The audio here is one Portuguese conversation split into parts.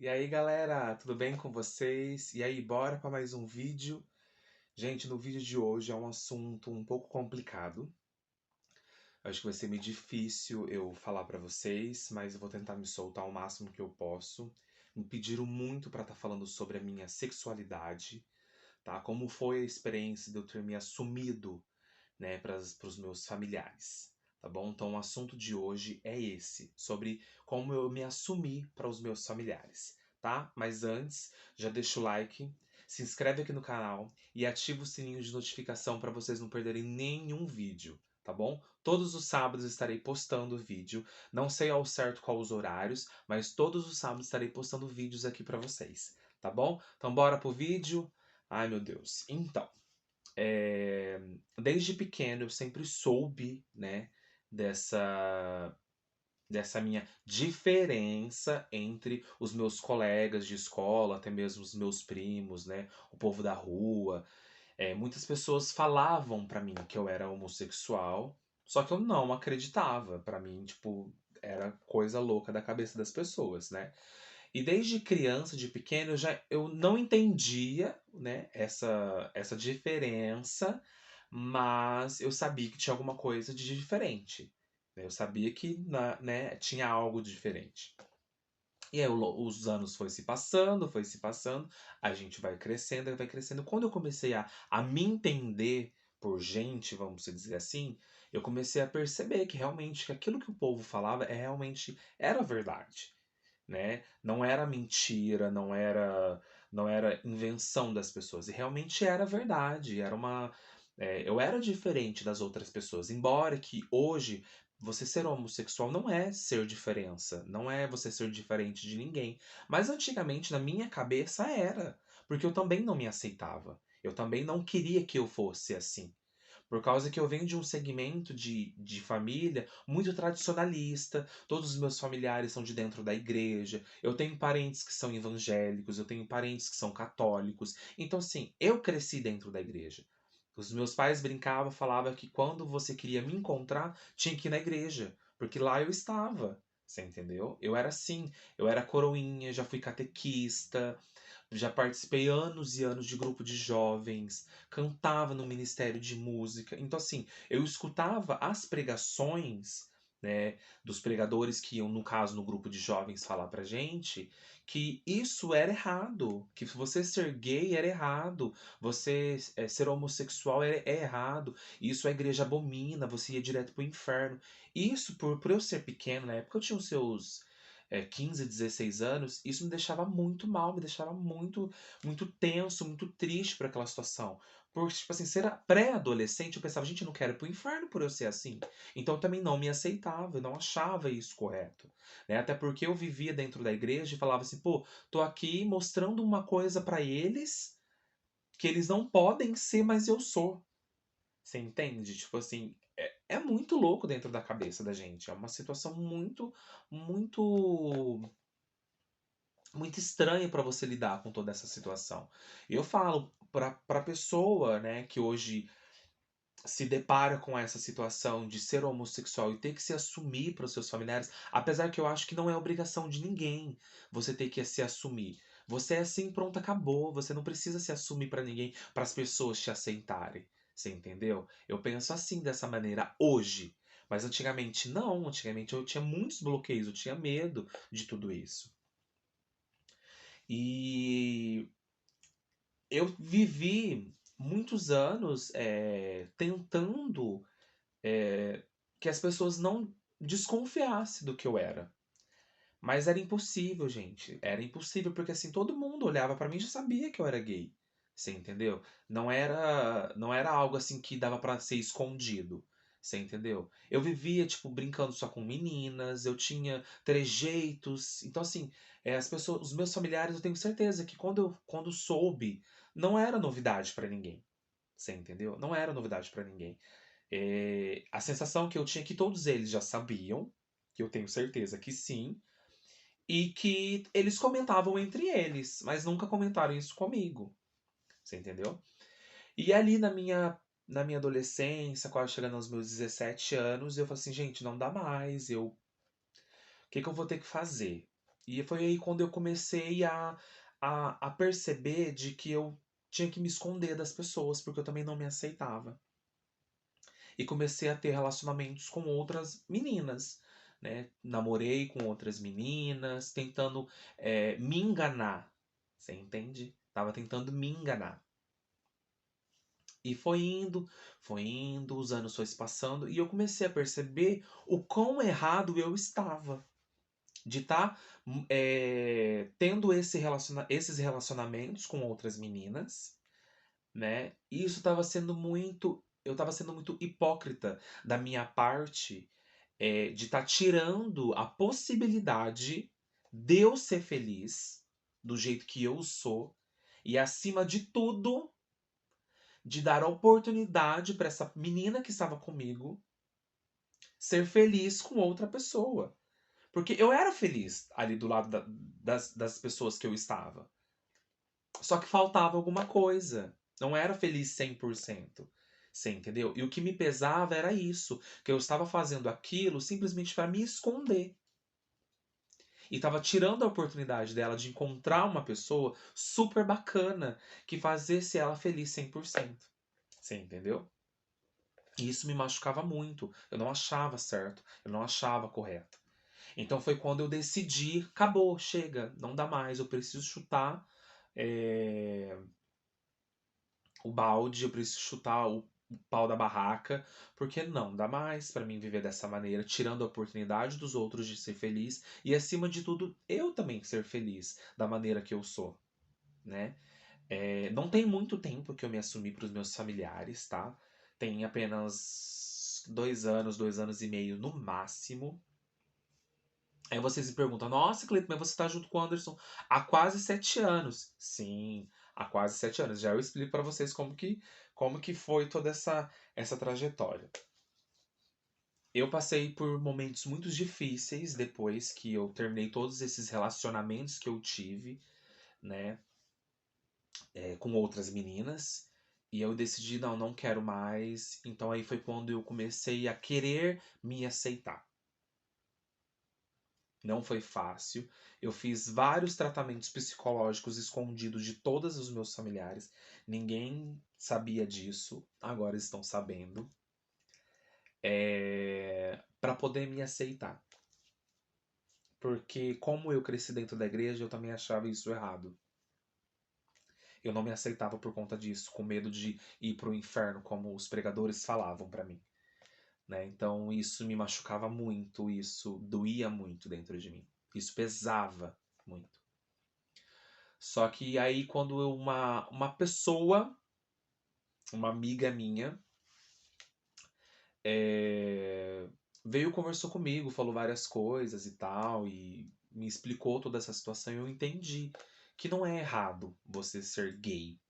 E aí, galera, tudo bem com vocês? E aí, bora para mais um vídeo? Gente, no vídeo de hoje é um assunto um pouco complicado. Acho que vai ser meio difícil eu falar para vocês, mas eu vou tentar me soltar o máximo que eu posso. Me pediram muito para estar falando sobre a minha sexualidade, tá? Como foi a experiência de eu ter me assumido, né, para os meus familiares, tá bom? Então, o assunto de hoje é esse, sobre como eu me assumi para os meus familiares, tá? Mas antes, já deixa o like, se inscreve aqui no canal e ativa o sininho de notificação para vocês não perderem nenhum vídeo, tá bom? Todos os sábados estarei postando vídeo, não sei ao certo quais os horários, mas todos os sábados estarei postando vídeos aqui para vocês, tá bom? Então, bora pro vídeo. Ai, meu Deus. Então, é, desde pequeno eu sempre soube, né, dessa, dessa minha diferença entre os meus colegas de escola, até mesmo os meus primos, né, o povo da rua. Muitas pessoas falavam pra mim que eu era homossexual, só que eu não acreditava. Pra mim, tipo, era coisa louca da cabeça das pessoas, né? E desde criança, de pequeno, eu não entendia, né, essa diferença, mas eu sabia que tinha alguma coisa de diferente. Eu sabia que né, tinha algo de diferente. E aí os anos foi se passando, a gente vai crescendo, vai crescendo. Quando eu comecei a me entender por gente, vamos dizer assim, eu comecei a perceber que realmente que aquilo que o povo falava realmente era verdade, né? Não era mentira, não era invenção das pessoas. E realmente era verdade, eu era diferente das outras pessoas, embora que hoje você ser homossexual não é ser diferença, não é você ser diferente de ninguém. Mas antigamente, na minha cabeça, era, porque eu também não me aceitava. Eu também não queria que eu fosse assim. Por causa que eu venho de um segmento de família muito tradicionalista. Todos os meus familiares são de dentro da igreja. Eu tenho parentes que são evangélicos, eu tenho parentes que são católicos. Então, assim, eu cresci dentro da igreja. Os meus pais brincavam, falavam que quando você queria me encontrar, tinha que ir na igreja, porque lá eu estava. Você entendeu? Eu era assim, eu era coroinha, já fui catequista, já participei anos e anos de grupo de jovens, cantava no ministério de música. Então, assim, eu escutava as pregações, né, dos pregadores que iam, no caso, no grupo de jovens, falar pra gente que isso era errado, que você ser gay era errado, você ser homossexual é errado, isso a igreja abomina, você ia direto pro inferno. Isso, por eu ser pequeno, na época eu tinha os seus 15, 16 anos, isso me deixava muito mal, me deixava muito tenso, muito triste por aquela situação. Porque, tipo assim, ser pré-adolescente, eu pensava, gente, eu não quero ir pro inferno por eu ser assim. Então eu também não me aceitava, eu não achava isso correto. Né? Até porque eu vivia dentro da igreja e falava assim, pô, tô aqui mostrando uma coisa pra eles que eles não podem ser, mas eu sou. Você entende? Tipo assim, é muito louco dentro da cabeça da gente. É uma situação muito muito estranho para você lidar com toda essa situação. Eu falo para pessoa, né, que hoje se depara com essa situação de ser homossexual e ter que se assumir para os seus familiares, apesar que eu acho que não é obrigação de ninguém você ter que se assumir. Você é assim, pronto, acabou. Você não precisa se assumir para ninguém, para as pessoas te aceitarem. Você entendeu? Eu penso assim dessa maneira hoje. Mas antigamente não, antigamente eu tinha muitos bloqueios, eu tinha medo de tudo isso. E eu vivi muitos anos tentando que as pessoas não desconfiassem do que eu era. Mas era impossível, gente. Era impossível, porque assim, todo mundo olhava pra mim e já sabia que eu era gay. Você entendeu? Não era algo assim que dava pra ser escondido. Você entendeu? Eu vivia, tipo, brincando só com meninas, eu tinha trejeitos. Então, assim, as pessoas, os meus familiares, eu tenho certeza que quando soube, não era novidade pra ninguém. Você entendeu? Não era novidade pra ninguém. A sensação que eu tinha é que todos eles já sabiam, que eu tenho certeza que sim, e que eles comentavam entre eles, mas nunca comentaram isso comigo. Você entendeu? E ali na minha adolescência, quase chegando aos meus 17 anos, eu falei assim, gente, não dá mais, o que que eu vou ter que fazer? E foi aí quando eu comecei a perceber de que eu tinha que me esconder das pessoas, porque eu também não me aceitava. E comecei a ter relacionamentos com outras meninas, né? Namorei com outras meninas, tentando me enganar. Você entende? Tava tentando me enganar. E foi indo, os anos foi se passando, e eu comecei a perceber o quão errado eu estava de estar tendo esses relacionamentos com outras meninas, né? E isso estava sendo muito. Eu estava sendo muito hipócrita da minha parte, de estar tirando a possibilidade de eu ser feliz do jeito que eu sou, e acima de tudo, de dar a oportunidade para essa menina que estava comigo ser feliz com outra pessoa. Porque eu era feliz ali do lado das pessoas que eu estava. Só que faltava alguma coisa. Não era feliz 100%. Você entendeu? E o que me pesava era isso. Que eu estava fazendo aquilo simplesmente para me esconder. E estava tirando a oportunidade dela de encontrar uma pessoa super bacana que fazesse ela feliz 100%. Você entendeu? E isso me machucava muito. Eu não achava certo. Eu não achava correto. Então foi quando eu decidi, acabou, chega, não dá mais, eu preciso chutar é, o balde, eu preciso chutar o pau da barraca, porque não dá mais para mim viver dessa maneira, tirando a oportunidade dos outros de ser feliz e acima de tudo eu também ser feliz da maneira que eu sou, né? Não tem muito tempo que eu me assumi para os meus familiares, tá? Tem apenas 2 anos e meio no máximo. Aí vocês se perguntam, nossa, Cleiton, mas você tá junto com o Anderson há quase 7 anos. Sim, há quase 7 anos. Já eu explico para vocês como que foi toda essa trajetória. Eu passei por momentos muito difíceis depois que eu terminei todos esses relacionamentos que eu tive, né, com outras meninas. E eu decidi, não, não quero mais. Então aí foi quando eu comecei a querer me aceitar. Não foi fácil. Eu fiz vários tratamentos psicológicos escondidos de todos os meus familiares. Ninguém sabia disso. Agora estão sabendo. Para poder me aceitar. Porque como eu cresci dentro da igreja, eu também achava isso errado. Eu não me aceitava por conta disso, com medo de ir para o inferno, como os pregadores falavam para mim, né? Então isso me machucava muito, isso doía muito dentro de mim. Isso pesava muito. Só que aí quando uma pessoa, uma amiga minha, é, veio conversou comigo, falou várias coisas e tal, e me explicou toda essa situação, e eu entendi que não é errado você ser gay.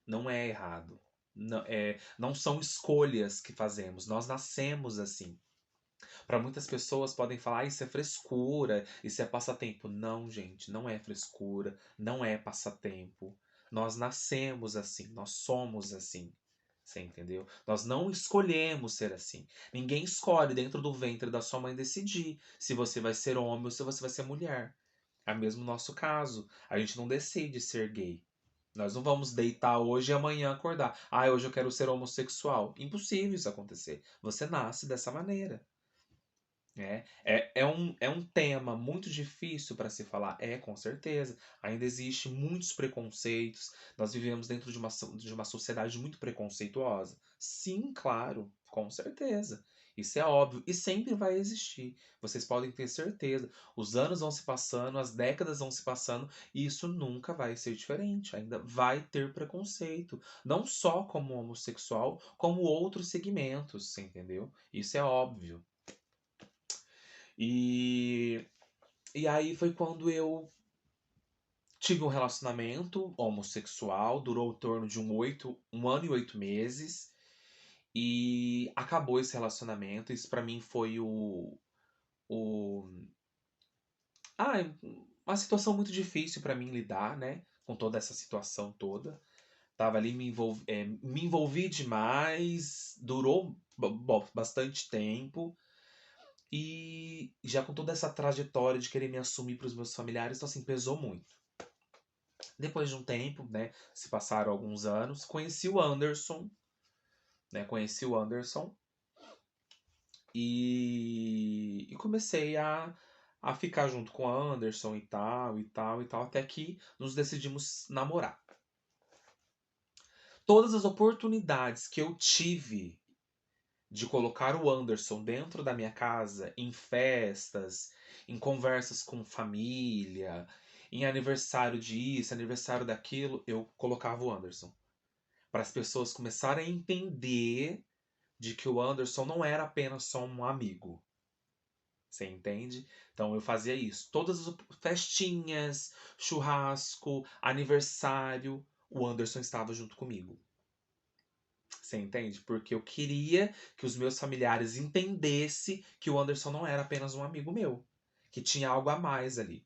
Não é errado. Não, não são escolhas que fazemos, nós nascemos assim. Para muitas pessoas podem falar, isso é frescura, isso é passatempo. Não, gente, não é frescura, não é passatempo. Nós nascemos assim, nós somos assim. Você entendeu? Nós não escolhemos ser assim. Ninguém escolhe dentro do ventre da sua mãe decidir se você vai ser homem ou se você vai ser mulher. É mesmo o nosso caso. A gente não decide ser gay. Nós não vamos deitar hoje e amanhã acordar. Ah, hoje eu quero ser homossexual. Impossível isso acontecer. Você nasce dessa maneira. É um tema muito difícil para se falar. Com certeza. Ainda existe muitos preconceitos. Nós vivemos dentro de uma sociedade muito preconceituosa. Sim, claro, com certeza. Isso é óbvio e sempre vai existir. Vocês podem ter certeza. Os anos vão se passando, as décadas vão se passando e isso nunca vai ser diferente. Ainda vai ter preconceito. Não só como homossexual, como outros segmentos, você entendeu? Isso é óbvio. E, e aí foi quando eu tive um relacionamento homossexual, durou em torno de um ano e 8 meses, e acabou esse relacionamento. Isso pra mim foi o, ah, uma situação muito difícil pra mim lidar, né, com toda essa situação toda. Tava ali, me envolvi demais, durou bastante tempo. E já com toda essa trajetória de querer me assumir para os meus familiares, então assim, pesou muito. Depois de um tempo, né, se passaram alguns anos, conheci o Anderson, né, conheci o Anderson e comecei a ficar junto com o Anderson e tal, e tal, e tal, até que nos decidimos namorar. Todas as oportunidades que eu tive de colocar o Anderson dentro da minha casa, em festas, em conversas com família, em aniversário disso, aniversário daquilo, eu colocava o Anderson. Para as pessoas começarem a entender de que o Anderson não era apenas só um amigo. Você entende? Então eu fazia isso. Todas as festinhas, churrasco, aniversário, o Anderson estava junto comigo. Você entende? Porque eu queria que os meus familiares entendessem que o Anderson não era apenas um amigo meu, que tinha algo a mais ali.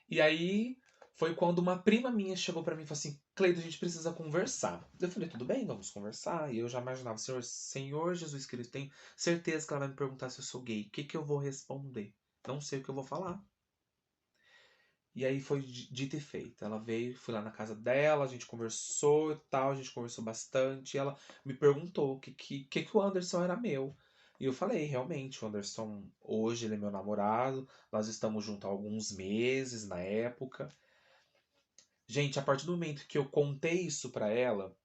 E aí foi quando uma prima minha chegou pra mim e falou assim: Cleiton, a gente precisa conversar. Eu falei: tudo bem, vamos conversar. E eu já imaginava: Senhor Jesus Cristo, tenho certeza que ela vai me perguntar se eu sou gay. O que que eu vou responder? Não sei o que eu vou falar. E aí foi dito e feito. Ela veio, fui lá na casa dela, a gente conversou e tal, a gente conversou bastante. E ela me perguntou o que o Anderson era meu. E eu falei, realmente, o Anderson hoje ele é meu namorado, nós estamos juntos há alguns meses na época. Gente, a partir do momento que eu contei isso pra ela,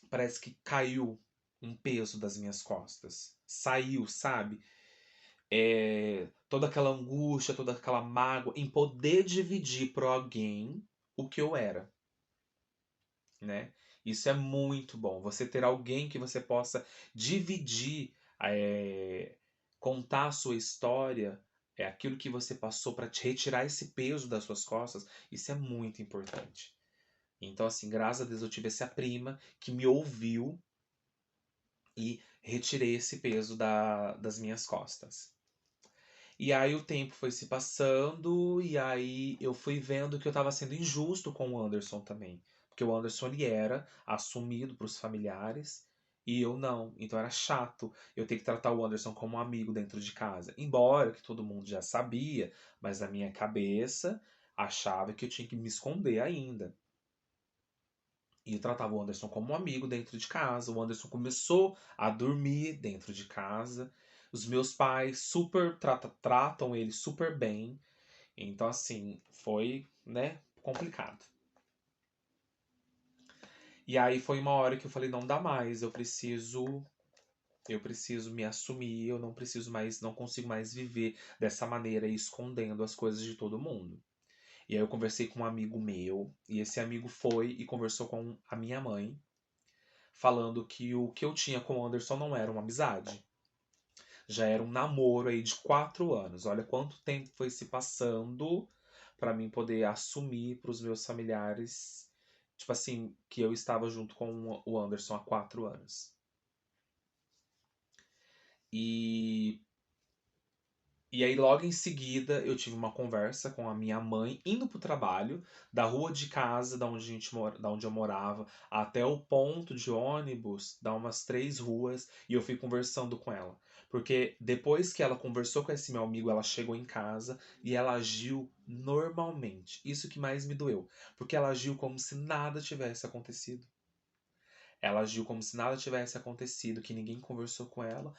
parece que caiu um peso das minhas costas. Saiu, sabe? Toda aquela angústia, toda aquela mágoa em poder dividir para alguém o que eu era, né? Isso é muito bom. Você ter alguém que você possa dividir, é, contar a sua história, aquilo que você passou para te retirar esse peso das suas costas, isso é muito importante. Então, assim, graças a Deus eu tive essa prima que me ouviu e retirei esse peso das minhas costas. E aí o tempo foi se passando, e aí eu fui vendo que eu tava sendo injusto com o Anderson também. Porque o Anderson ele era assumido pros familiares e eu não. Então era chato eu ter que tratar o Anderson como um amigo dentro de casa. Embora que todo mundo já sabia, mas na minha cabeça achava que eu tinha que me esconder ainda. E eu tratava o Anderson como um amigo dentro de casa. O Anderson começou a dormir dentro de casa. Os meus pais super tratam ele super bem. Então, assim, foi, né, complicado. E aí foi uma hora que eu falei, não dá mais, eu preciso me assumir, eu não preciso mais, não consigo mais viver dessa maneira, escondendo as coisas de todo mundo. E aí eu conversei com um amigo meu, e esse amigo foi e conversou com a minha mãe, falando que o que eu tinha com o Anderson não era uma amizade. Já era um namoro aí de 4 anos. Olha quanto tempo foi se passando para mim poder assumir para os meus familiares, tipo assim, que eu estava junto com o Anderson há 4 anos. E E aí, logo em seguida, eu tive uma conversa com a minha mãe indo pro trabalho, da rua de casa, da onde eu morava, até o ponto de ônibus, dá umas 3 ruas, e eu fui conversando com ela. Porque depois que ela conversou com esse meu amigo, ela chegou em casa e ela agiu normalmente. Isso que mais me doeu. Porque ela agiu como se nada tivesse acontecido. Ela agiu como se nada tivesse acontecido, que ninguém conversou com ela,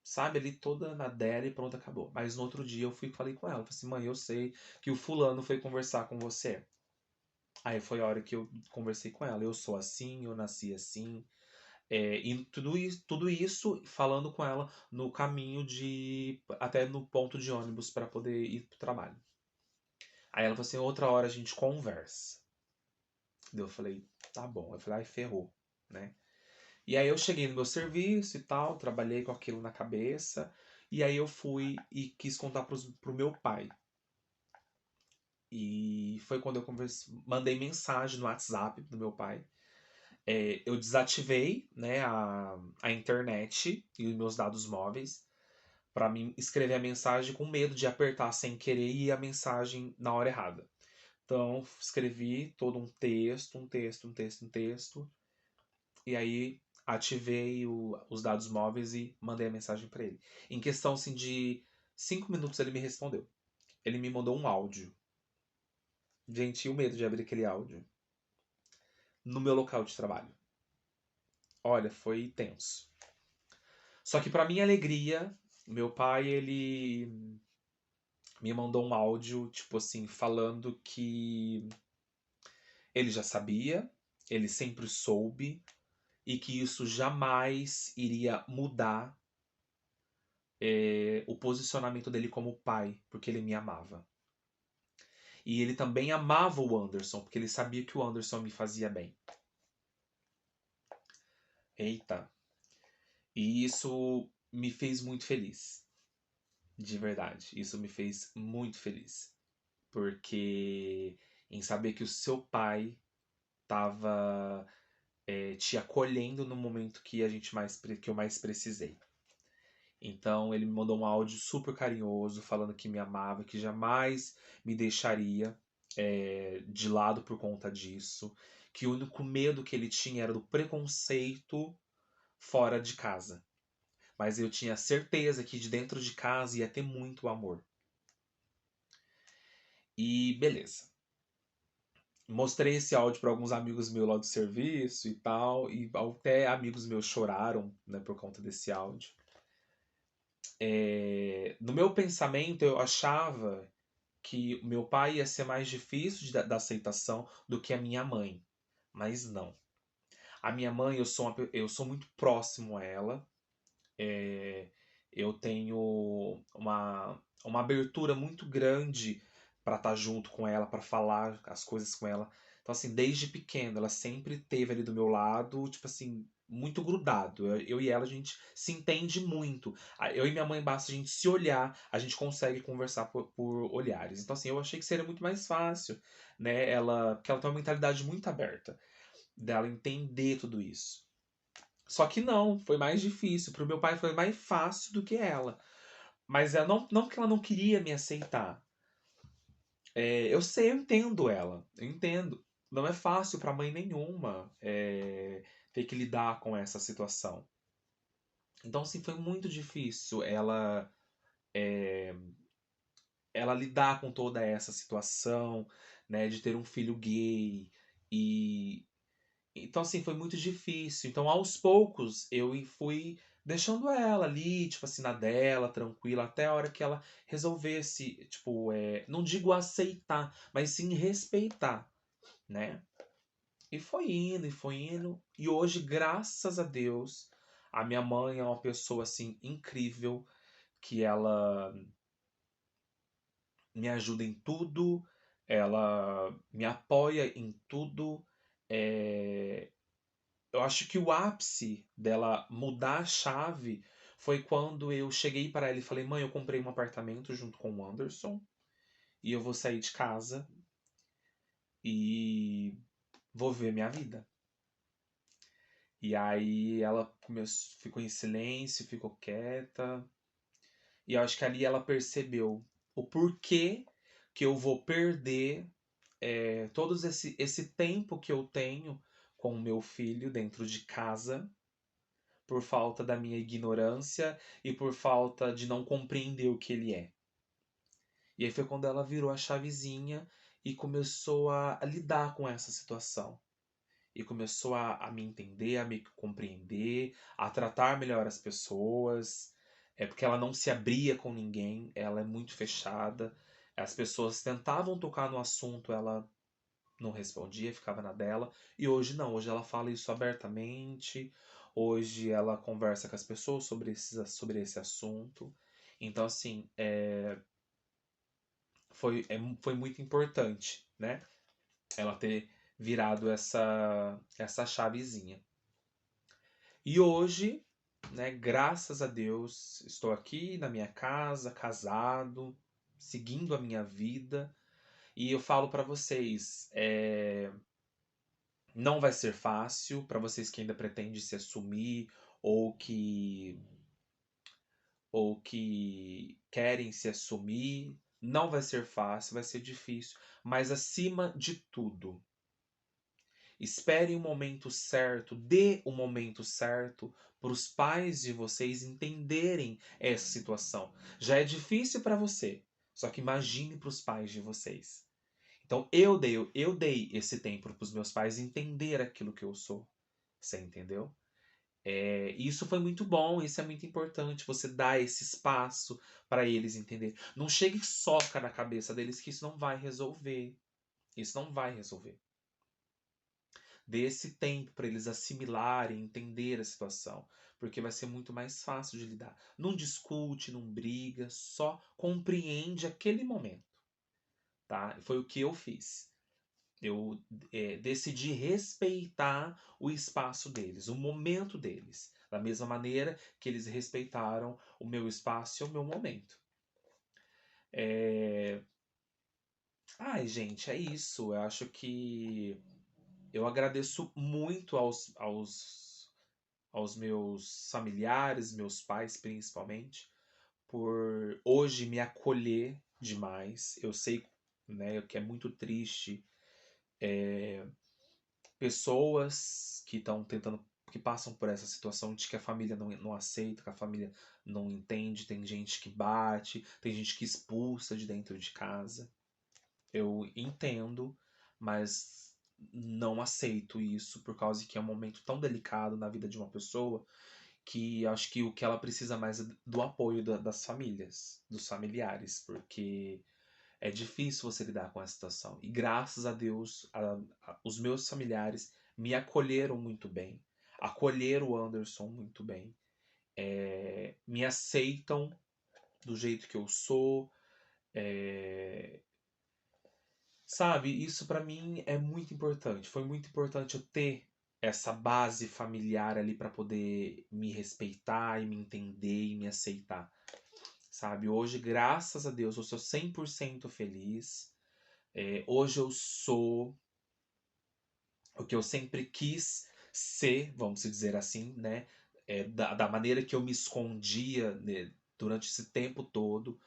sabe, ali toda na dela e pronto, acabou. Mas no outro dia eu fui e falei com ela, falei assim, mãe, eu sei que o fulano foi conversar com você. Aí foi a hora que eu conversei com ela, eu sou assim, eu nasci assim. E tudo isso falando com ela no caminho até no ponto de ônibus para poder ir pro trabalho. Aí ela falou assim, outra hora a gente conversa. Daí eu falei, tá bom. Eu falei, ai, ferrou, né? E aí eu cheguei no meu serviço e tal, trabalhei com aquilo na cabeça. E aí eu fui e quis contar pro meu pai. E foi quando eu mandei mensagem no WhatsApp do meu pai. Eu desativei, né, a internet e os meus dados móveis para mim escrever a mensagem com medo de apertar sem querer e a mensagem na hora errada. Então escrevi todo um texto. E aí ativei os dados móveis e mandei a mensagem para ele. Em questão assim, de 5 minutos ele me respondeu. Ele me mandou um áudio. Gente, e o medo de abrir aquele áudio no meu local de trabalho. Olha, foi tenso. Só que para minha alegria, meu pai, ele me mandou um áudio, tipo assim, falando que ele já sabia, ele sempre soube, e que isso jamais iria mudar o posicionamento dele como pai, porque ele me amava. E ele também amava o Anderson, porque ele sabia que o Anderson me fazia bem. Eita. E isso me fez muito feliz. De verdade. Isso me fez muito feliz. Porque em saber que o seu pai estava te acolhendo no momento que que eu mais precisei. Então ele me mandou um áudio super carinhoso, falando que me amava, que jamais me deixaria de lado por conta disso, que o único medo que ele tinha era do preconceito fora de casa. Mas eu tinha certeza que de dentro de casa ia ter muito amor. E beleza. Mostrei esse áudio para alguns amigos meus lá do serviço e tal, e até amigos meus choraram, né, por conta desse áudio. No meu pensamento, eu achava que o meu pai ia ser mais difícil da aceitação do que a minha mãe. Mas não. A minha mãe, eu sou muito próximo a ela. É, eu tenho uma abertura muito grande para estar junto com ela, para falar as coisas com ela. Então, assim, desde pequeno, ela sempre esteve ali do meu lado, tipo assim, muito grudado. Eu e ela, a gente se entende muito. Eu e minha mãe, basta a gente se olhar, a gente consegue conversar por olhares. Então, assim, eu achei que seria muito mais fácil, né? Porque ela tem uma mentalidade muito aberta, dela entender tudo isso. Só que não, foi mais difícil. Pro meu pai foi mais fácil do que ela. Mas ela não porque ela não queria me aceitar. Eu sei, eu entendo ela. Eu entendo. Não é fácil pra mãe nenhuma ter que lidar com essa situação. Então, assim, foi muito difícil ela lidar com toda essa situação, né, de ter um filho gay. E então, assim, foi muito difícil. Então, aos poucos, eu fui deixando ela ali, tipo assim, na dela, tranquila, até a hora que ela resolvesse, tipo, não digo aceitar, mas sim respeitar, né? E foi indo, e foi indo. E hoje, graças a Deus, a minha mãe é uma pessoa, assim, incrível, que ela me ajuda em tudo, ela me apoia em tudo. É, Eu acho que o ápice dela mudar a chave foi quando eu cheguei para ela e falei: mãe, eu comprei um apartamento junto com o Anderson e eu vou sair de casa e vou ver minha vida. E aí ela ficou em silêncio, ficou quieta. E eu acho que ali ela percebeu o porquê que eu vou perder todo esse tempo que eu tenho com o meu filho dentro de casa por falta da minha ignorância e por falta de não compreender o que ele é. E aí foi quando ela virou a chavezinha e começou a lidar com essa situação. E começou a me entender, a me compreender, a tratar melhor as pessoas. Porque ela não se abria com ninguém, ela é muito fechada. As pessoas tentavam tocar no assunto, ela não respondia, ficava na dela. E hoje não, hoje ela fala isso abertamente. Hoje ela conversa com as pessoas sobre esse assunto. Então, assim, foi muito importante, né? Ela ter virado essa chavezinha. E hoje, né, graças a Deus, estou aqui na minha casa, casado, seguindo a minha vida. E eu falo para vocês, não vai ser fácil para vocês que ainda pretendem se assumir ou que querem se assumir. Não vai ser fácil, vai ser difícil, mas acima de tudo, Espere o momento certo, dê o momento certo para os pais de vocês entenderem essa situação. Já é difícil para você, só que imagine para os pais de vocês. Então eu dei esse tempo para os meus pais entender aquilo que eu sou. Você entendeu? Isso foi muito bom, isso é muito importante. Você dá esse espaço para eles entender. Não chegue e soca na cabeça deles que isso não vai resolver. Isso não vai resolver. Dê esse tempo para eles assimilarem, entender a situação, porque vai ser muito mais fácil de lidar. Não discute, não briga, só compreende aquele momento, tá? Foi o que eu fiz. Eu decidi respeitar o espaço deles, o momento deles, da mesma maneira que eles respeitaram o meu espaço e o meu momento. Ai, gente, é isso. Eu acho que eu agradeço muito aos meus familiares, meus pais principalmente, por hoje me acolher demais. Eu sei, né, que é muito triste pessoas que estão tentando, que passam por essa situação de que a família não aceita, que a família não entende, tem gente que bate, tem gente que expulsa de dentro de casa. Eu entendo, mas não aceito isso por causa que é um momento tão delicado na vida de uma pessoa que acho que o que ela precisa mais é do apoio das famílias, dos familiares, porque é difícil você lidar com essa situação. E graças a Deus, os meus familiares me acolheram muito bem, acolheram o Anderson muito bem, me aceitam do jeito que eu sou, sabe? Isso pra mim é muito importante. Foi muito importante eu ter essa base familiar ali pra poder me respeitar e me entender e me aceitar, sabe? Hoje, graças a Deus, eu sou 100% feliz. Hoje eu sou o que eu sempre quis ser, vamos dizer assim, né? Da maneira que eu me escondia, né, durante esse tempo todo.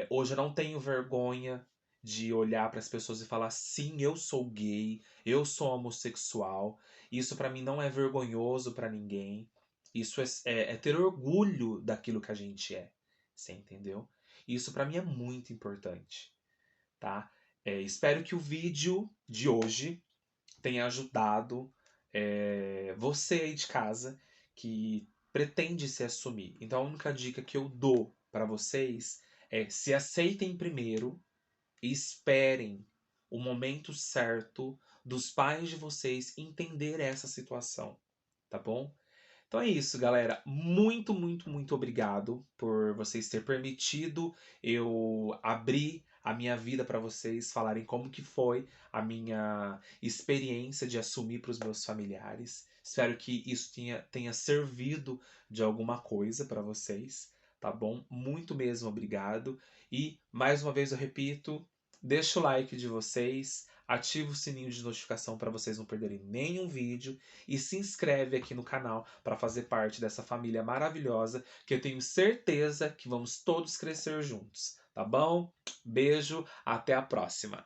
Hoje eu não tenho vergonha de olhar para as pessoas e falar: sim, eu sou gay, eu sou homossexual. Isso para mim não é vergonhoso para ninguém. Isso é ter orgulho daquilo que a gente é. Você entendeu? Isso para mim é muito importante, tá? Espero que o vídeo de hoje tenha ajudado você aí de casa que pretende se assumir. Então a única dica que eu dou para vocês é se aceitem primeiro e esperem o momento certo dos pais de vocês entender essa situação, tá bom? Então é isso, galera. Muito, muito, muito obrigado por vocês terem permitido eu abrir a minha vida para vocês falarem como que foi a minha experiência de assumir para os meus familiares. Espero que isso tenha servido de alguma coisa para vocês, tá bom? Muito mesmo obrigado. E mais uma vez eu repito, deixa o like de vocês, ativa o sininho de notificação para vocês não perderem nenhum vídeo e se inscreve aqui no canal para fazer parte dessa família maravilhosa que eu tenho certeza que vamos todos crescer juntos, tá bom? Beijo, até a próxima!